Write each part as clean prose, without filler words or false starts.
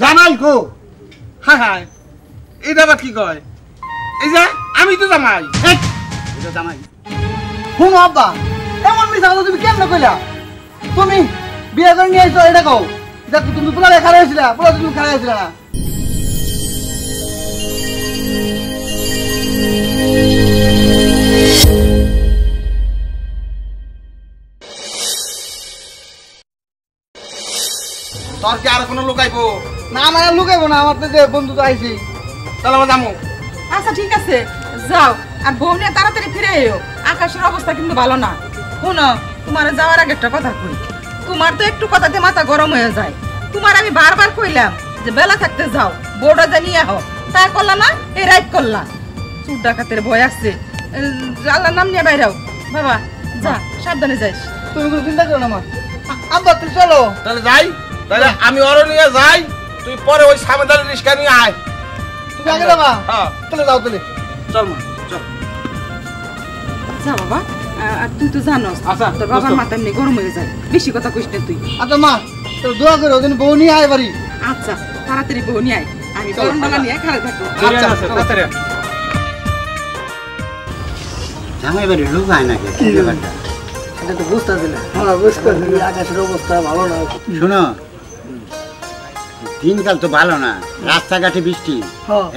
জামাই কো? হ্যাঁ হ্যাঁ, এটা আবার কি কয়? এই যে আমি তো জামাই। এটা জামাই। শুনো আব্বা, এমন মিছা কথা তুমি কেমন কইলা? তুমি বিয়ে করে নিয়ে আইছো এটা কও। দেখো তুমি পোলা খারাপ হয়েছিল, পোলা তুমি খারাপ হয়েছিল না। তোর কি আর কোনো লুকাইবো? না আমার আর লুকাইবো না, আমার তো যে বন্ধু তো আইছি। তাহলে আমার যাবো। আচ্ছা ঠিক আছে যাও, আর বউ নিয়ে তাড়াতাড়ি ফিরে এও। আকাশের অবস্থা কিন্তু ভালো না। শোনো, তোমার যাওয়ার আগে একটা কথা কই। তোমার তো একটু কথাতে মাথা গরম হয়ে যায়। তোমার আমি বারবার কইলাম যে বেলা থাকতে যাও, বউটা জানিয়ে হও, তাই করলা না? এই রাইট করলা। চুর ডাকাতের ভয় আসছে, আল্লাহর নাম নিয়ে বাইরাও। বাবা যা, সাবধানে যাইস। তুমি কোনো চিন্তা করো না মা। আব্বা তুই চলো। তাহলে যাই, তাহলে আমি ওর নিয়ে যাই, তুই পরে ওই সামেদার রিস্কা নিয়ে আয়। তুমি আগে যাবা? হ্যাঁ তাহলে যাও তাহলে। চল মা চল। যা বাবা, আর তুই তো জানোস তোর বাবার মাথা এমনি গরম হয়ে যায়, বেশি কথা কইস না তুই। আচ্ছা মা, তো দোয়া করো যেন বউ নিয়ে আয় বাড়ি। আচ্ছা তাড়াতাড়ি বউ নিয়ে আয়, আমি গরম ডালা নিয়ে খারাপ থাকবো। তাড়াতাড়ি। জামাই বাড়ি লুকায় নাকি? কি ব্যাপারটা? এটা তো বুঝতেছি না। হ্যাঁ বুঝতেছি, আকাশের অবস্থা ভালো না। শোনো, দিনকাল তো ভালো না, রাস্তাঘাটে বৃষ্টি।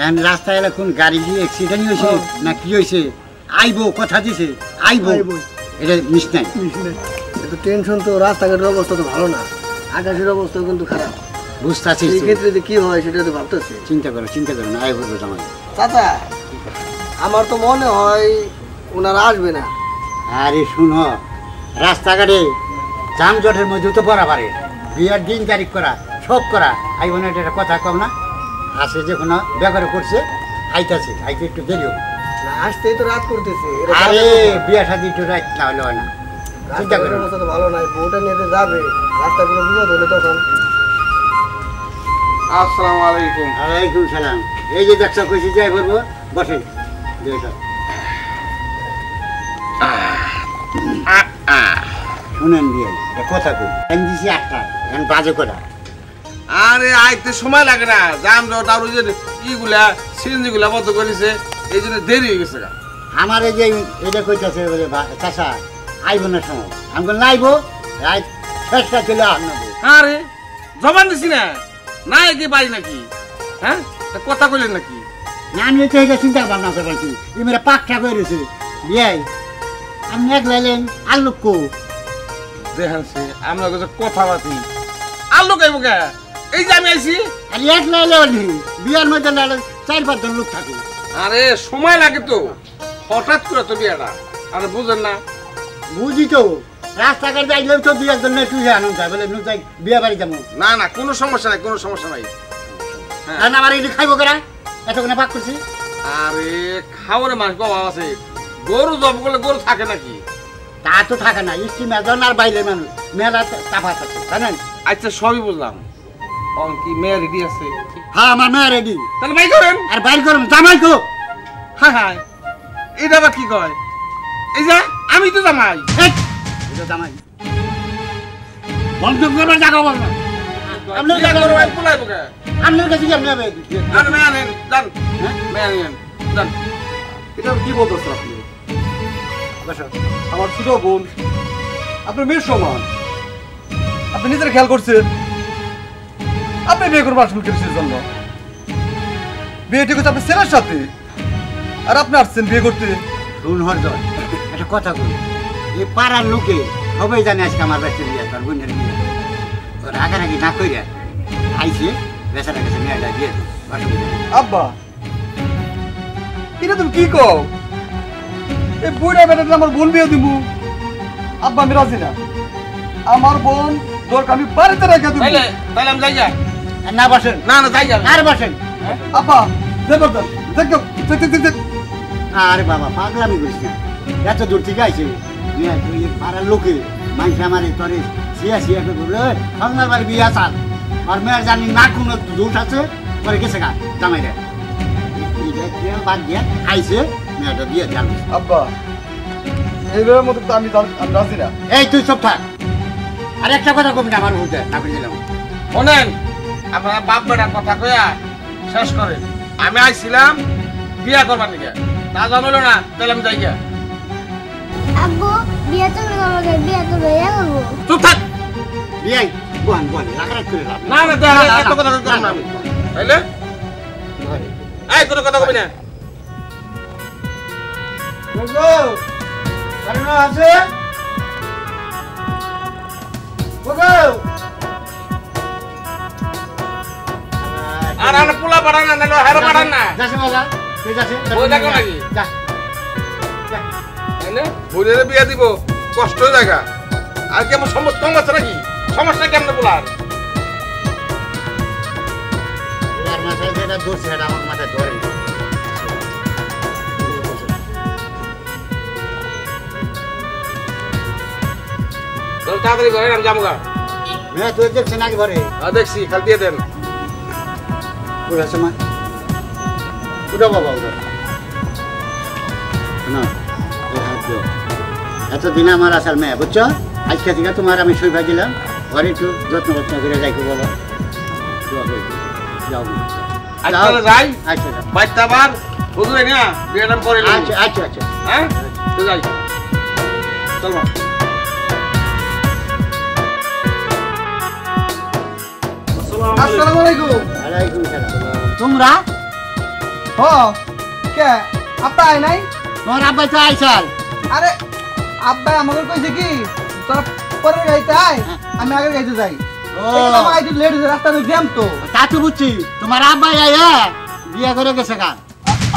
এখন রাস্তায় এলে কোন গাড়ি দিয়ে অ্যাক্সিডেন্ট হয়েছে না কি হয়েছে, আইবো কথা দিছে, আইবো, এটা মিস নাই। একটু টেনশন তো, রাস্তাঘাটের অবস্থা তো ভালো না, আকাশের অবস্থা কিন্তু খারাপ। বুঝতেছি, এই ক্ষেত্রে যে কি হয় সেটা তো ভাবতেছি। চিন্তা করো না, আই বলবো জামাই। চাচা, আমার তো মনে হয় ওনারা আসবে না। আরে শুনো, রাস্তাঘাটে যানজটের মধ্যে তো পড়া পারে, বিয়ার দিন তারিখ করা সব করা, আইব না, এটা কথা কম না। আসে যে কোনো ব্যাপারে করছে, আইতাছে, আইতে একটু দেরি হোক। আসতেই তো রাত করতেছে। আরে বিয়া শাদি একটু রাত না হলে হয় না, চিন্তা করো। অবস্থা তো ভালো নাই, বউটা নিয়ে যাবে, রাস্তায় কোনো বিপদ হলে তখন। আসসালামু আলাইকুম। ওয়ালাইকুম সালাম। এই যে দেখছো কইছি যাই বলবো, বসেন। শুনেন বিয়ে কথা কই, আমি দিছি 8টা, এখন বাজে কটা? আরে আইতে সময় লাগে না, যানজট আর ওই যে ইগুলা সিএনজি গুলা বন্ধ করেছে, এই জন্য দেরি হয়ে গেছে। আমার এই যে এটা কইতাছে বলে চাষা আইব না সময়, আমি বললাম আইব, রাত 6টা চলে আনবো। আরে জবান দিছি না, না কি পাই নাকি? হ্যাঁ কথা কইলেন নাকি? না আমি তো এটা চিন্তা ভাবনা করে পারছি, এই মেয়েরা পাকটা করেছে বিয়ে, আপনি এক লাইলেন আর লোক কো দেখানছে আমরা কাছে কথা বাতি আর লোক আইব কে? এই যে আমি আইছি, আর এক লাইলে বিয়ার মধ্যে 4-5 জন লোক থাকে। আরে সময় লাগে তো, হঠাৎ করে তো বিয়েটা, আরে বুঝেন না? বুঝি তো, রাস্তাঘাট যাইলেও তো 2-1 জন একটু আনন্দ হয়, বলে যাই বিয়ে বাড়ি যাবো। না না কোনো সমস্যা নাই, কোনো সমস্যা নাই। আর আমার এই খাইবো কেনা এতক্ষণে পাক করছি। আরে খাওয়ারে মাছ বাবা আছে, গরু জব করলে গরু থাকে নাকি? তা তো থাকে না, স্টিমার জন আর বাইরের মানুষ মেলা তাফাত আছে, জানেন? আচ্ছা সবই বুঝলাম, কি মেয়ে রেডি আছে? হ্যাঁ আমার মেয়ে রেডি। তাহলে ভাই করেন। আর বাইর করুন জামাই কো? হ্যাঁ হ্যাঁ, এটা আবার কি কয়? এই যে আমি তো জামাই। এটা জামাই বন্ধ করবার জায়গা বল না, আপনি যা করো ভাই পুলাই বকে। আপনার কাছে কি আপনি আর মেয়ে আনেন যান, মেয়ে আনেন যান। এটা কি বলতেছেন আপনি? আমার ছোট বোন আপনার মেয়ের সমান, আপনি নিজের খেয়াল করছেন? আপনি বিয়ে করবেন আসল কিসের জন্য? বিয়ে ঠিক হচ্ছে আপনার ছেলের সাথে, আর আপনি আসছেন বিয়ে করতে। শুন হরদর, একটা কথা বলি, এই পাড়ার লোকে সবাই জানে আজকে আমার বাচ্চা বিয়ে, তোর বোনের বিয়ে, রাগারাগি না কইরা আইছে বেচারা কাছে মেয়েটা দিয়ে দিই। আব্বা এটা তুমি কি কও? এই বুড়া বেটাটা আমার বোন বিয়ে দিব? আব্বা আমি রাজি না, আমার বোন দরকার আমি বাড়িতে রেখে দিব। তাইলে তাইলে আমি যাই যা। না বসেন, না না যাই যা, আর বসেন। আব্বা জবরদস্ত দেখো দেখ। আরে বাবা পাগলামি করিস না, এত দূর থেকে আইছে তুই পাড়ার লোকে মানুষ আমার তোরে শিয়া করে বললো সন্ধ্যার বাড়ি বিয়ে চাল, আর মেয়ের জানি না কোনো দোষ আছে, পরে গেছে গা জামাই রে বাদ দিয়ে আইছে মেয়েটা বিয়ে জান। আব্বা এইভাবে মতো তো আমি রাজি না। এই তুই সব থাক, আর একটা কথা কবি না আমার বলতে না করে দিলাম। শোনেন আপনারা বাপ বেটার কথা কইয়া শেষ করেন। আমি আইছিলাম বিয়া করবার নিকে, তা জানলো না, তাহলে আমি যাই গিয়া। আব্বু বিয়ে তো আমাকে বিয়ে তো ভাইয়া করবো। চুপ থাক। বিয়াই বহান বহান রাগারাগ করে লাভ না না দেখ এত কথা করতাম না আমি, তাইলে এই তোর কথা কবি না। আছে আর আরে পোলা পাঠান না, নাহলে হেরো পাঠান না। যাচ্ছে বাবা তুই যাচ্ছে বই দেখো নাকি? যা তাইলে বইলে বিয়া দিব কষ্ট হয়ে জায়গা। আর কি আমার সমস্যা কম আছে নাকি? সমস্যা কেমন পোলার? আর মাথায় যেটা ধরছে সেটা আমার মাথায় ধরে না। চল তাড়াতাড়ি ঘরে আমি যাবো গা। মেয়ে তুই দেখছে নাকি ঘরে দেখছি, খালি দিয়ে দেন। উঠা সময় উঠো বাবা উঠো না এতদিন আমার আসার মেয়ে বুঝছো, আজকে থেকে তোমার আমি সই দিলাম, ঘরে একটু যত্ন করে যাইকো বাবা। যাও আজকাল যাই আচ্ছা যাও। বাইতে আবার হুজুরে না বিয়েটা করে নিব। আচ্ছা আচ্ছা আচ্ছা হ্যাঁ তো যাই, চল মা। আসসালামু আলাইকুম। ওয়ালাইকুম সালাম। তোমরা হ কে আব্বা আয় নাই? তোমার আব্বাই তো আইসাল। আরে আব্বা আমাকে কইছে কি তোরা পরের গাড়িতে আয়, আমি আগের গাড়িতে যাই। ও আমার আইতে লেট হয়েছে, রাস্তাতে জ্যাম তো। তা তো বুঝছি, তোমার আব্বাই আইয়া বিয়ে করে গেছে গা।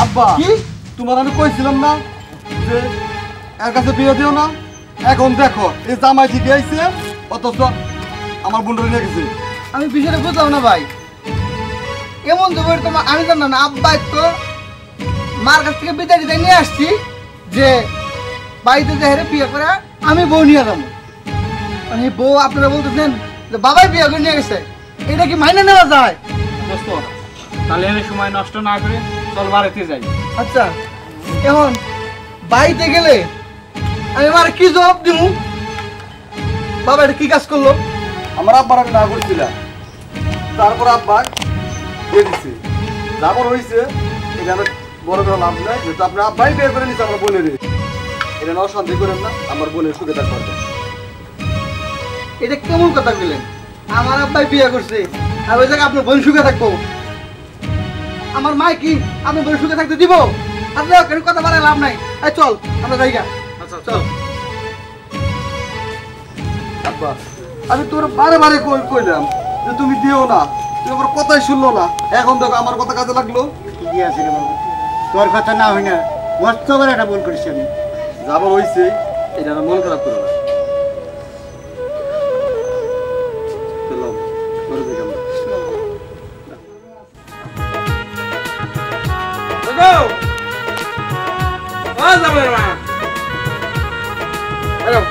আব্বা কি? তোমার আমি কইছিলাম না যে এর কাছে বিয়ে দিও না? এখন দেখো এই জামাই ঠিক আইছে, অথচ আমার বোনটা নিয়ে গেছে। আমি বিষয়টা বুঝলাম না ভাই। এমন তো বই তোমার আমি জানতাম না। আব্বা তো মার কাছ থেকে বিদায় দিতে নিয়ে আসছি যে বাড়িতে যে হেরে বিয়ে করে আমি বউ নিয়ে যাবো। মানে এই বউ আপনারা বলতেছেন যে বাবাই বিয়ে করে নিয়ে গেছে, এটা কি মাইনে নেওয়া যায়? দোস্ত তাহলে এনে সময় নষ্ট না করে চল বাড়িতে যাই। আচ্ছা এখন বাড়িতে গেলে আমি আমার কি জবাব দিব? বাবা এটা কি কাজ করলো? আমার আব্বার আমি না করছিলাম, তারপর আব্বা দিয়ে দিচ্ছে। যাবার হয়েছে এটা আমার বড় বড় লাভ নাই, যেহেতু আপনার আব্বাই বিয়ে করে নিচ্ছে আমার বোনের। এটা না অশান্তি করেন না, আমার বোনের সুখে থাকতে পারবেন। এটা কেমন কথা বললেন? আমার আব্বাই বিয়ে করছে আর ওই জায়গায় আপনার বোন সুখে থাকবো? আমার মা কি আপনার বোন সুখে থাকতে দিব? আপনার কেন কথা বলে লাভ নাই। এই চল আমরা জায়গা। আচ্ছা চল। আব্বা আমি তোর বারে বারে কইলাম যে তুমি দিও না, তুমি আমার কথাই শুনলো না। এখন দেখো আমার কথা কাজে লাগলো। ঠিকই আছে রে বাবা, তোর কথা না হয় না, মস্ত করে একটা ভুল করেছি আমি। যাবার হয়েছে এটা আমার মন খারাপ করো না। চলো, ঘরে যাই আমরা। দেখো ও যাবে মা। হ্যালো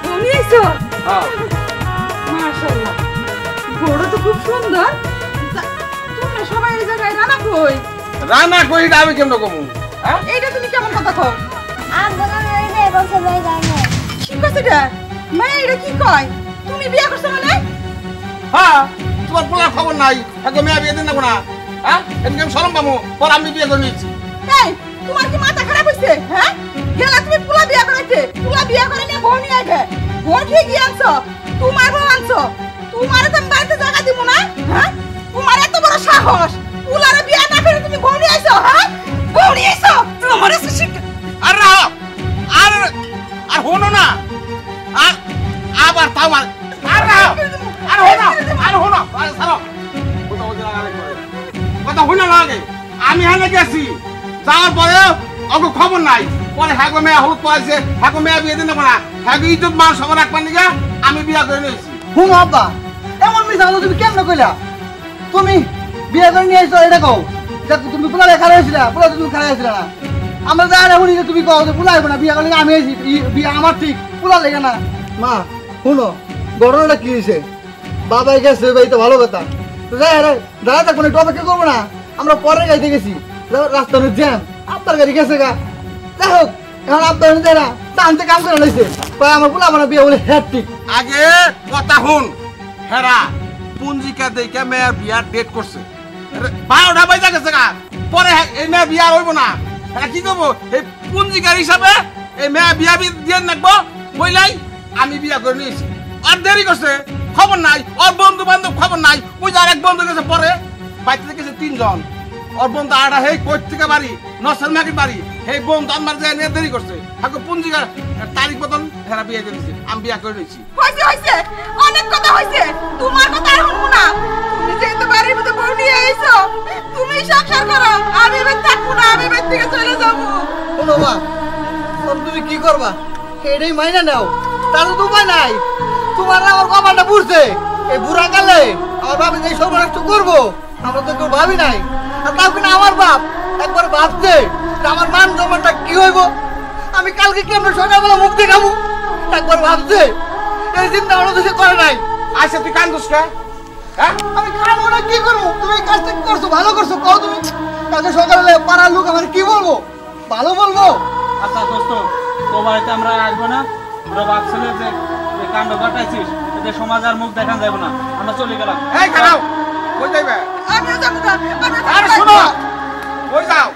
তুমি এসো। হ্যাঁ মাশাআল্লাহ, বড় তো খুব সুন্দর। তোমরা সবাই এই জায়গায় রান্না কই? রান্না করি না আমি কেমন কমু? হ্যাঁ এইটা তুমি কেমন কথা কও? আব্বু আমি বিয়ে করতে ভাই যায় না। কি কইছে এটা? মায়া এটা কি কয়? তুমি বিয়ে করছো মানে? হ্যাঁ তোমার পোলার খবর নাই, এখন মেয়ে বিয়ে দিন না কোনা। হ্যাঁ এমনি আমি শরম পাবো, পর আমি বিয়ে করে নিচ্ছি। এই তোমার কি মাথা খারাপ হইছে? হ্যাঁ গেলা তুমি পুলা বিয়ে করাইতে, পুলা বিয়ে করে নিয়ে বউ নিয়ে আইবে। বউ ঠিকই আনছো, তোমার বউ আনছো, তোমার তো আমি বাড়িতে জায়গা দিব না। হ্যাঁ তোমার এত বড় সাহস, পুলারে বিয়ে না করে তুমি বউ নিয়ে আইছো? হ্যাঁ বউ নিয়ে আইছো? তোমার এসে শিখতে আর আর আর হনো না, আর আবার তাও আর আর হনো, আর হনো, আর ছাড়ো। কথা হইনা লাগে, আমি হানে গেছি, যাওয়ার পরে ওকে খবর নাই। পরে হ্যাঁ মেয়ে হলুদ পাইছে, হ্যাঁ মেয়ে বিয়ে দিন না, হ্যাঁ ইজ্জত মান সবার রাখবার নিগা আমি বিয়া করে নিয়েছি। হুম আব্বা এমন মিশা কথা তুমি কেমন কইলা? তুমি বিয়ে করে নিয়ে আসছো এটা কও। দেখ তুমি পোলা খারাপ হয়েছিল, পোলা তুমি খারাপ হয়েছিল না। আমরা যা শুনি যে তুমি কও যে পোলা হইব না, বিয়ে করলে আমি হয়েছি, বিয়ে আমার ঠিক, পোলা লেগে না। মা শুনো ঘটনাটা কি হয়েছে? বাবাই গেছে বাড়িতে, ভালো কথা। দাদা থাকবো না, একটু অপেক্ষা করবো না? আমরা পরের গাড়িতে গেছি, রাস্তা অনেক জ্যাম, আপনার গাড়ি গেছে গা। যাই হোক এখন আপনার না টানতে কাম করে লাইছে, আমার পোলা আমার বিয়ে বলে হ্যাঁ ঠিক। আগে কথা হুন, হেরা পুঞ্জিকা দেখে মেয়ের বিয়ার ডেট করছে 12টা বাজে গেছে গা পরে এই মেয়ের বিয়া হইব না হ্যাঁ কি করবো এই পুঞ্জিকার হিসাবে এই মেয়ে বিয়া দিয়ে রাখবো বইলাই আমি বিয়া করে নিয়েছি আর দেরি করছে খবর নাই ওর বন্ধু বান্ধব খবর নাই ওই যে আরেক বন্ধু গেছে পরে বাড়িতে গেছে 3 জন ওর বন্ধু আড়া হেই কোচ থেকে বাড়ি নসল মাকির বাড়ি হেই বন্ধু আমার যায় নিয়ে দেরি করছে হাকো পুঞ্জিকার তারিখ মতন হেরা বিয়ে দিয়ে দিয়েছে আমি বিয়া করে নিয়েছি হইছে অনেক কথা হইছে তোমার কথা আর শুনবো না তুমি যেহেতু বাড়ির মধ্যে বউ নিয়ে আইছো তুমি সংসার করো আমি এবার থাকবো না আমি এবার থেকে চলে যাবো শোনো মা তুমি কি করবা এটাই মাইনা নাও তার তো উপায় নাই তোমার আমার কপালটা বুঝছে এই বুড়া কালে আমার বাবা যে সর্বনাশ করবো আমরা তো কেউ ভাবি নাই আর তাও কিনা আমার বাপ একবার ভাবছে যে আমার মান জমানটা কি হইব আমি কালকে কেমন সকালবেলা মুখ দেখাবো একবার ভাবছে এই চিন্তা আমার দেশে করে নাই আচ্ছা তুই কান্দুস কে হ্যাঁ আমি খাবো না কি করবো তুমি এই কাজটা করছো ভালো করছো কও তুমি কালকে সকালে পাড়ার লোক আমার কি বলবো ভালো বলবো আচ্ছা দোস্ত তো বাড়িতে আমরা আসবো না আমরা ভাবছিলে যে এই কাণ্ড ঘটাইছিস এতে সমাজ আর মুখ দেখান যাবে না আমরা চলে গেলাম এই খারাও কই যাইবে আমিও যাবো না আরে শোনো কই যাও